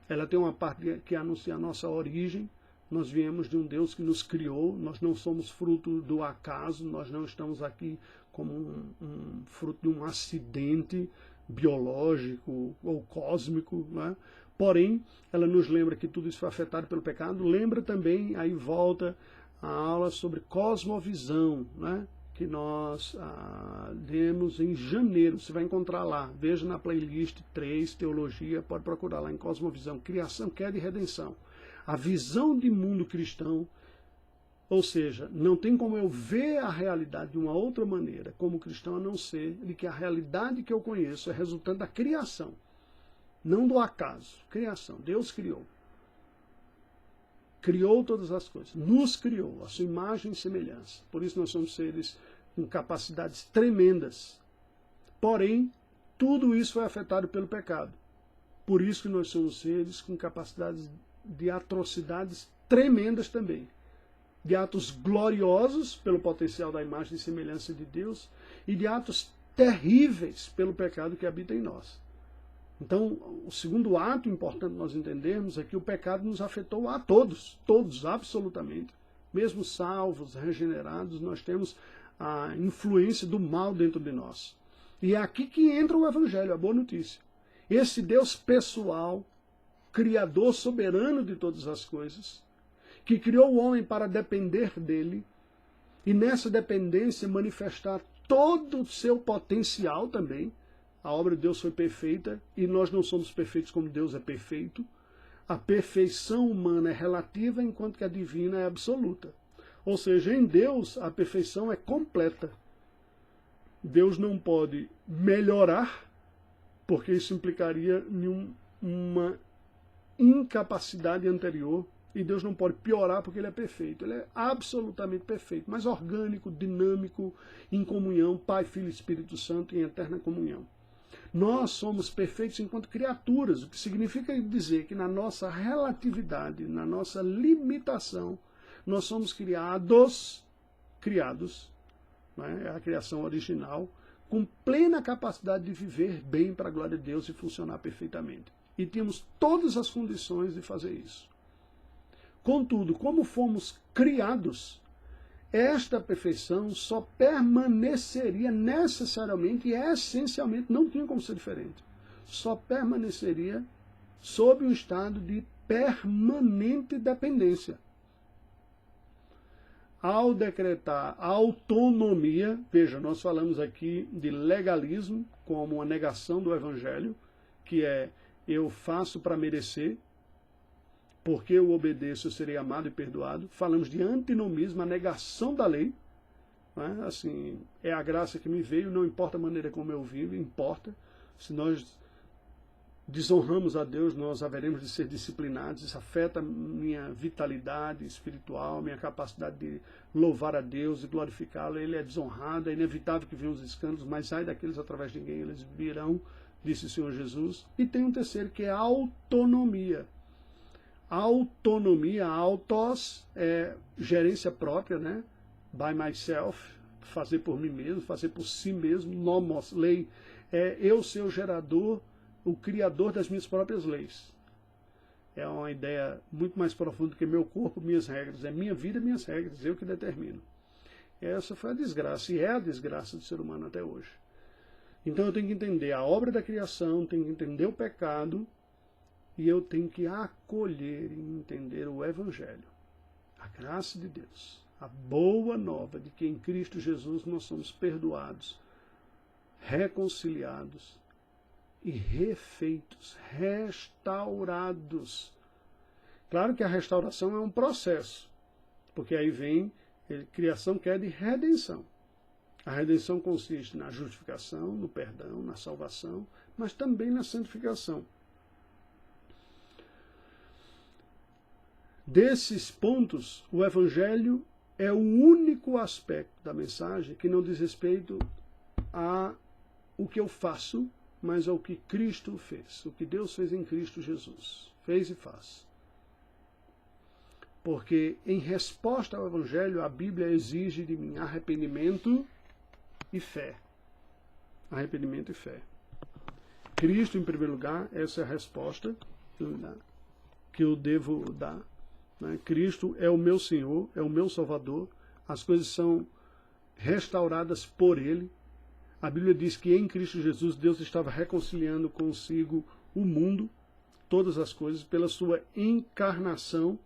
Ela tem uma parte que anuncia a nossa origem. Nós viemos de um Deus que nos criou, nós não somos fruto do acaso, nós não estamos aqui como um fruto de um acidente biológico ou cósmico, né? Porém, ela nos lembra que tudo isso foi afetado pelo pecado. Lembra também, aí volta a aula sobre cosmovisão, né? Que nós demos em janeiro. Você vai encontrar lá, veja na playlist 3, Teologia, pode procurar lá em Cosmovisão, Criação, Queda e Redenção. A visão de mundo cristão, ou seja, não tem como eu ver a realidade de uma outra maneira como cristão, a não ser de que a realidade que eu conheço é resultante da criação, não do acaso. Criação, Deus criou. Criou todas as coisas, nos criou, a sua imagem e semelhança. Por isso nós somos seres com capacidades tremendas. Porém, tudo isso foi afetado pelo pecado. Por isso que nós somos seres com capacidades de atrocidades tremendas também. De atos gloriosos pelo potencial da imagem e semelhança de Deus e de atos terríveis pelo pecado que habita em nós. Então, o segundo ato importante nós entendermos é que o pecado nos afetou a todos, todos, absolutamente. Mesmo salvos, regenerados, nós temos a influência do mal dentro de nós. E é aqui que entra o Evangelho, a boa notícia. Esse Deus pessoal, Criador soberano de todas as coisas, que criou o homem para depender dele, e nessa dependência manifestar todo o seu potencial também. A obra de Deus foi perfeita, e nós não somos perfeitos como Deus é perfeito. A perfeição humana é relativa, enquanto que a divina é absoluta. Ou seja, em Deus a perfeição é completa. Deus não pode melhorar, porque isso implicaria em uma incapacidade anterior, e Deus não pode piorar porque ele é perfeito. Ele é absolutamente perfeito, mas orgânico, dinâmico, em comunhão, Pai, Filho e Espírito Santo, em eterna comunhão. Nós somos perfeitos enquanto criaturas, o que significa dizer que na nossa relatividade, na nossa limitação, nós somos criados, né, é a criação original, com plena capacidade de viver bem para a glória de Deus e funcionar perfeitamente. e tínhamos todas as condições de fazer isso. Contudo, como fomos criados, esta perfeição só permaneceria necessariamente e essencialmente, não tinha como ser diferente, só permaneceria sob um estado de permanente dependência. Ao decretar autonomia, veja, nós falamos aqui de legalismo como uma negação do Evangelho, que é eu faço para merecer, porque eu obedeço, eu serei amado e perdoado. Falamos de antinomismo, a negação da lei. Né? Assim, é a graça que me veio, não importa a maneira como eu vivo, importa. Se nós desonramos a Deus, nós haveremos de ser disciplinados. Isso afeta minha vitalidade espiritual, minha capacidade de louvar a Deus e glorificá-lo. Ele é desonrado, é inevitável que venham os escândalos, mas ai daqueles através de quem eles virão, disse o Senhor Jesus. E tem um terceiro, que é a autonomia. Autonomia, autos, é gerência própria, né? By myself, fazer por mim mesmo, fazer por si mesmo, nomos, lei, é eu ser o gerador, o criador das minhas próprias leis. É uma ideia muito mais profunda que meu corpo, minhas regras, é minha vida, minhas regras, eu que determino. Essa foi a desgraça, e é a desgraça do ser humano até hoje. Então eu tenho que entender a obra da criação, tenho que entender o pecado, e eu tenho que acolher e entender o Evangelho, a graça de Deus, a boa nova de que em Cristo Jesus nós somos perdoados, reconciliados e refeitos, restaurados. Claro que a restauração é um processo, porque aí vem criação que é de redenção. A redenção consiste na justificação, no perdão, na salvação, mas também na santificação. Desses pontos, o Evangelho é o único aspecto da mensagem que não diz respeito a o que eu faço, mas ao que Cristo fez, o que Deus fez em Cristo Jesus, fez e faz. Porque em resposta ao Evangelho, a Bíblia exige de mim arrependimento e fé. Arrependimento e fé. Cristo, em primeiro lugar, essa é a resposta que eu devo dar. Cristo é o meu Senhor, é o meu Salvador, as coisas são restauradas por Ele. A Bíblia diz que em Cristo Jesus Deus estava reconciliando consigo o mundo, todas as coisas, pela sua encarnação.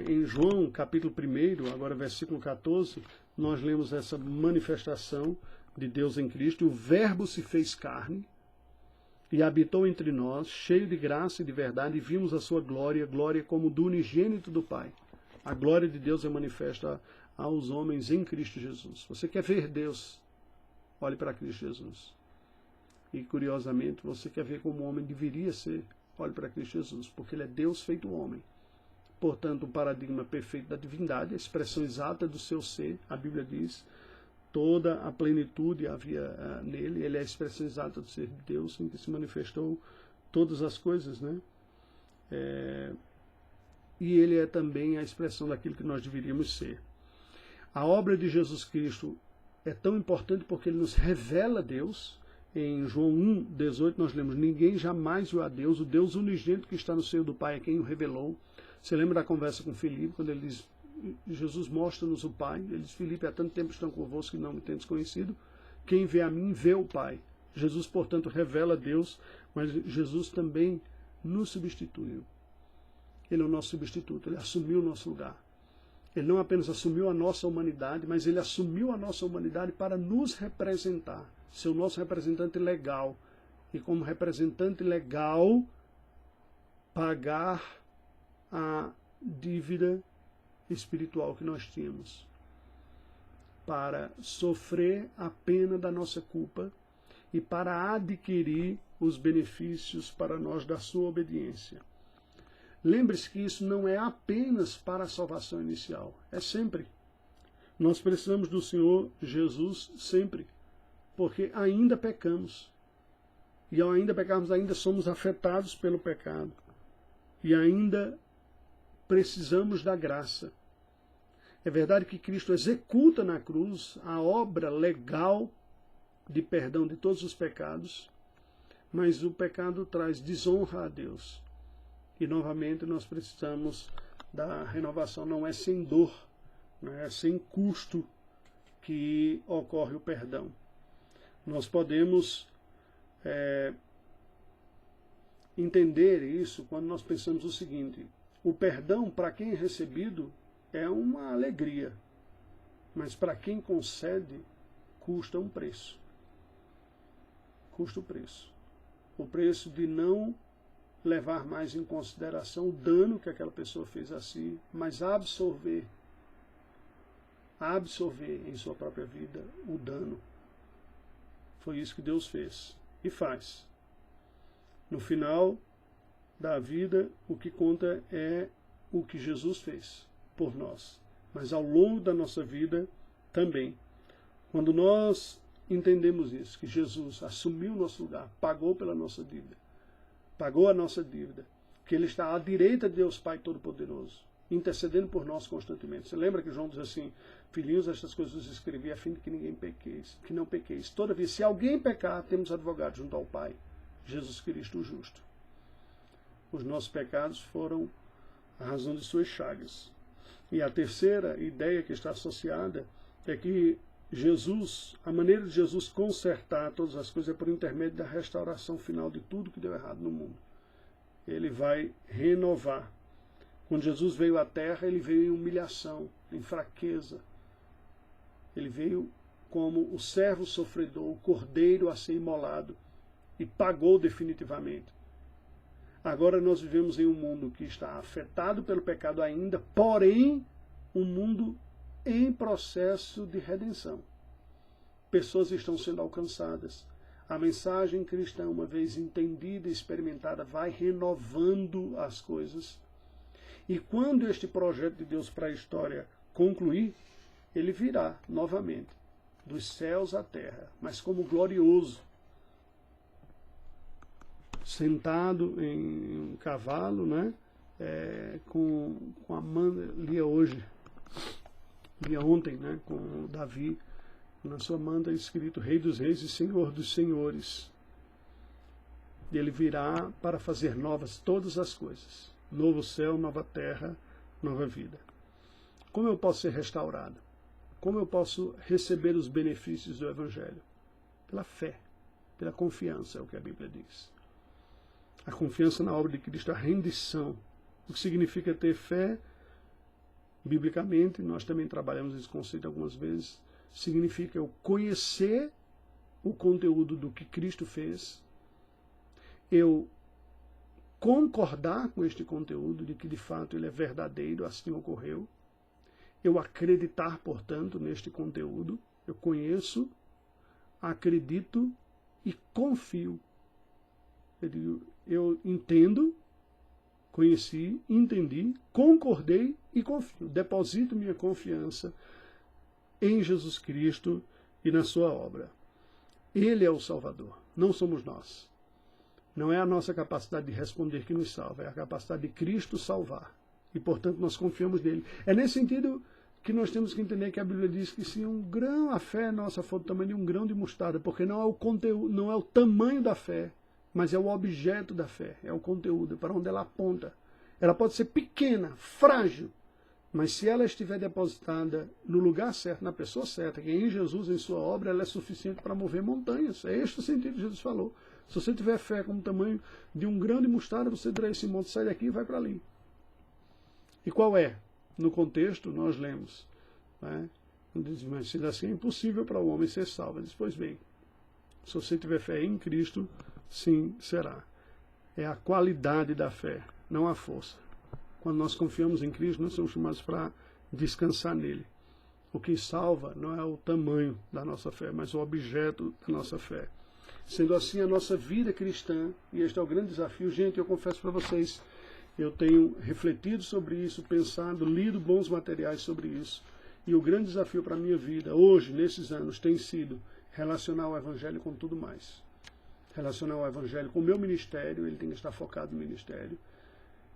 Em João capítulo 1, agora versículo 14, nós lemos essa manifestação de Deus em Cristo. O Verbo se fez carne e habitou entre nós, cheio de graça e de verdade, e vimos a sua glória, glória como do unigênito do Pai. A glória de Deus é manifesta aos homens em Cristo Jesus. Você quer ver Deus? Olhe para Cristo Jesus. E, curiosamente, você quer ver como o homem deveria ser? Olhe para Cristo Jesus, porque Ele é Deus feito homem. Portanto, o paradigma perfeito da divindade, a expressão exata do seu ser, a Bíblia diz, toda a plenitude havia nele, ele é a expressão exata do ser de Deus, em que se manifestou todas as coisas, né? E ele é também a expressão daquilo que nós deveríamos ser. A obra de Jesus Cristo é tão importante porque ele nos revela Deus. Em João 1,18 nós lemos, ninguém jamais viu a Deus, o Deus unigênito que está no seio do Pai é quem o revelou. Você lembra da conversa com Filipe, quando ele diz, Jesus mostra-nos o Pai. Ele diz, Filipe, há tanto tempo estão convosco que não me tendes conhecido. Quem vê a mim, vê o Pai. Jesus, portanto, revela Deus, mas Jesus também nos substituiu. Ele é o nosso substituto, ele assumiu o nosso lugar. Ele não apenas assumiu a nossa humanidade, mas ele assumiu a nossa humanidade para nos representar, ser o nosso representante legal. E como representante legal, pagar a dívida espiritual que nós tínhamos, para sofrer a pena da nossa culpa e para adquirir os benefícios para nós da sua obediência. Lembre-se que isso não é apenas para a salvação inicial, é sempre. Nós precisamos do Senhor Jesus sempre, porque ainda pecamos. E ao ainda pecarmos, ainda somos afetados pelo pecado. E ainda precisamos da graça. É verdade que Cristo executa na cruz a obra legal de perdão de todos os pecados, mas o pecado traz desonra a Deus. E novamente nós precisamos da renovação, não é sem dor, não é sem custo que ocorre o perdão. Nós podemos entender isso quando nós pensamos o seguinte: o perdão, para quem é recebido, é uma alegria, mas para quem concede, custa um preço. Custa o preço. O preço de não levar mais em consideração o dano que aquela pessoa fez a si, mas absorver em sua própria vida o dano. Foi isso que Deus fez e faz. No final da vida, o que conta é o que Jesus fez por nós. Mas ao longo da nossa vida também. Quando nós entendemos isso, que Jesus assumiu o nosso lugar, pagou pela nossa dívida, pagou a nossa dívida, que Ele está à direita de Deus Pai Todo-Poderoso, intercedendo por nós constantemente. Você lembra que João diz assim: filhinhos, estas coisas os escrevi a fim de que ninguém pequeis, que não pequeis. Todavia, se alguém pecar, temos advogado junto ao Pai, Jesus Cristo o justo. Os nossos pecados foram a razão de suas chagas. E a terceira ideia que está associada é que Jesus, a maneira de Jesus consertar todas as coisas é por intermédio da restauração final de tudo que deu errado no mundo. Ele vai renovar. Quando Jesus veio à terra, ele veio em humilhação, em fraqueza. Ele veio como o servo sofredor, o cordeiro a ser imolado, e pagou definitivamente. Agora nós vivemos em um mundo que está afetado pelo pecado ainda, porém um mundo em processo de redenção. Pessoas estão sendo alcançadas. A mensagem cristã, uma vez entendida e experimentada, vai renovando as coisas. E quando este projeto de Deus para a história concluir, ele virá novamente, dos céus à terra, mas como glorioso, sentado em um cavalo, né? Com a manta, lia ontem, né? Com Davi, na sua manta escrito Rei dos Reis e Senhor dos Senhores. E ele virá para fazer novas todas as coisas. Novo céu, nova terra, nova vida. Como eu posso ser restaurado? Como eu posso receber os benefícios do Evangelho? Pela fé, pela confiança, é o que a Bíblia diz. A confiança na obra de Cristo, a rendição. O que significa ter fé, biblicamente, nós também trabalhamos esse conceito algumas vezes, significa eu conhecer o conteúdo do que Cristo fez, eu concordar com este conteúdo de que de fato ele é verdadeiro, assim ocorreu, eu acreditar, portanto, neste conteúdo, eu conheço, acredito e confio. Eu entendo, conheci, entendi, concordei e confio. Deposito minha confiança em Jesus Cristo e na sua obra. Ele é o Salvador, não somos nós. Não é a nossa capacidade de responder que nos salva, é a capacidade de Cristo salvar. E, portanto, nós confiamos nele. É nesse sentido que nós temos que entender que a Bíblia diz que se um grão, a fé nossa for do tamanho de um grão de mostarda, porque não é o conteúdo, não é o tamanho da fé, mas é o objeto da fé, é o conteúdo, para onde ela aponta. Ela pode ser pequena, frágil, mas se ela estiver depositada no lugar certo, na pessoa certa, que é em Jesus, em sua obra, ela é suficiente para mover montanhas. É este o sentido que Jesus falou. Se você tiver fé com o tamanho de um grão de mostarda, você dirá esse monte, sai daqui e vai para ali. E qual é? No contexto, nós lemos. Né? Diz, mas se assim é impossível para o homem ser salvo. Diz, pois bem, se você tiver fé em Cristo, sim, será. É a qualidade da fé, não a força. Quando nós confiamos em Cristo, nós somos chamados para descansar nele. O que salva não é o tamanho da nossa fé, mas o objeto da nossa fé. Sendo assim, a nossa vida cristã, e este é o grande desafio, gente, eu confesso para vocês, eu tenho refletido sobre isso, pensado, lido bons materiais sobre isso, e o grande desafio para a minha vida, hoje, nesses anos, tem sido relacionar o Evangelho com tudo mais. Relacionar o Evangelho com o meu ministério, ele tem que estar focado no ministério.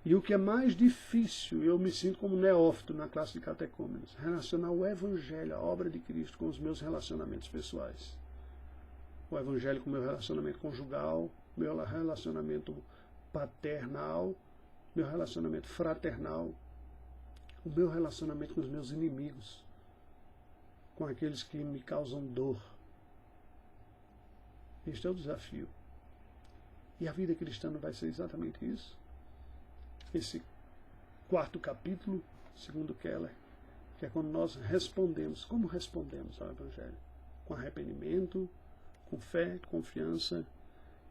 E o que é mais difícil, eu me sinto como neófito na classe de catecúmenos, relacionar o Evangelho, a obra de Cristo, com os meus relacionamentos pessoais. o Evangelho com o meu relacionamento conjugal, meu relacionamento paternal, meu relacionamento fraternal, o meu relacionamento com os meus inimigos, com aqueles que me causam dor. Este é o desafio. E a vida cristã não vai ser exatamente isso? Esse quarto capítulo, segundo Keller, que é quando nós respondemos. Como respondemos ao Evangelho? Com arrependimento, com fé, confiança,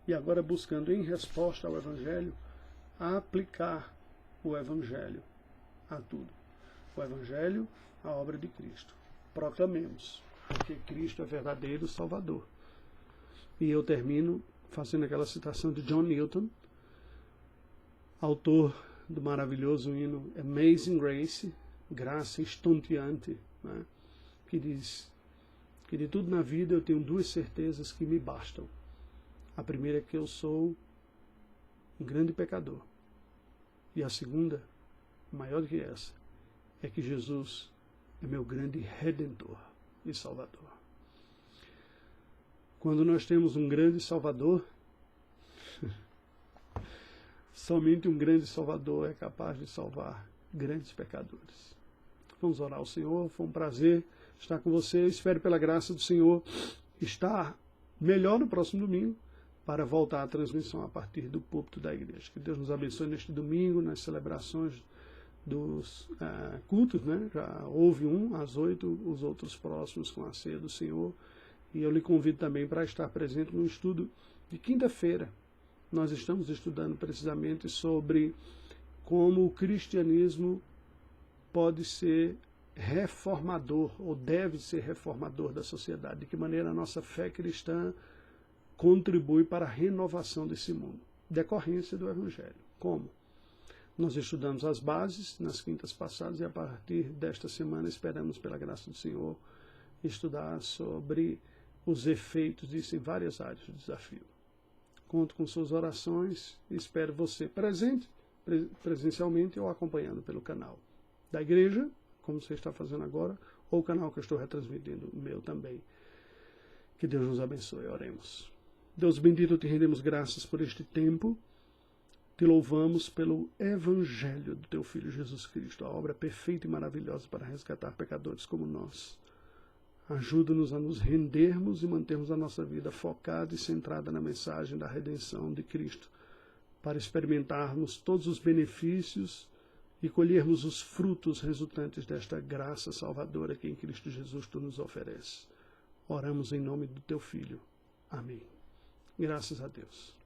e agora buscando em resposta ao Evangelho, aplicar o Evangelho a tudo. O Evangelho, a obra de Cristo. Proclamemos, porque Cristo é verdadeiro Salvador. E eu termino fazendo aquela citação de John Newton, autor do maravilhoso hino Amazing Grace, graça estonteante, né? Que diz que de tudo na vida eu tenho duas certezas que me bastam. A primeira é que eu sou um grande pecador. E a segunda, maior do que essa, é que Jesus é meu grande Redentor e Salvador. Quando nós temos um grande Salvador, somente um grande Salvador é capaz de salvar grandes pecadores. Vamos orar ao Senhor, foi um prazer estar com você. Espero pela graça do Senhor estar melhor no próximo domingo para voltar à transmissão a partir do púlpito da igreja. Que Deus nos abençoe neste domingo, nas celebrações dos cultos, né? Já houve um às 8, os outros próximos com a ceia do Senhor. E eu lhe convido também para estar presente no estudo de quinta-feira. Nós estamos estudando precisamente sobre como o cristianismo pode ser reformador, ou deve ser reformador da sociedade, de que maneira a nossa fé cristã contribui para a renovação desse mundo, decorrência do Evangelho. Como? Nós estudamos as bases nas quintas passadas e a partir desta semana esperamos, pela graça do Senhor, estudar sobre os efeitos disso em várias áreas do desafio. Conto com suas orações e espero você presente, presencialmente ou acompanhando pelo canal da igreja, como você está fazendo agora, ou o canal que eu estou retransmitindo, o meu também. Que Deus nos abençoe. Oremos. Deus bendito, te rendemos graças por este tempo. Te louvamos pelo Evangelho do teu Filho Jesus Cristo, a obra perfeita e maravilhosa para resgatar pecadores como nós. Ajuda-nos a nos rendermos e mantermos a nossa vida focada e centrada na mensagem da redenção de Cristo, para experimentarmos todos os benefícios e colhermos os frutos resultantes desta graça salvadora que em Cristo Jesus tu nos ofereces. Oramos em nome do teu Filho. Amém. Graças a Deus.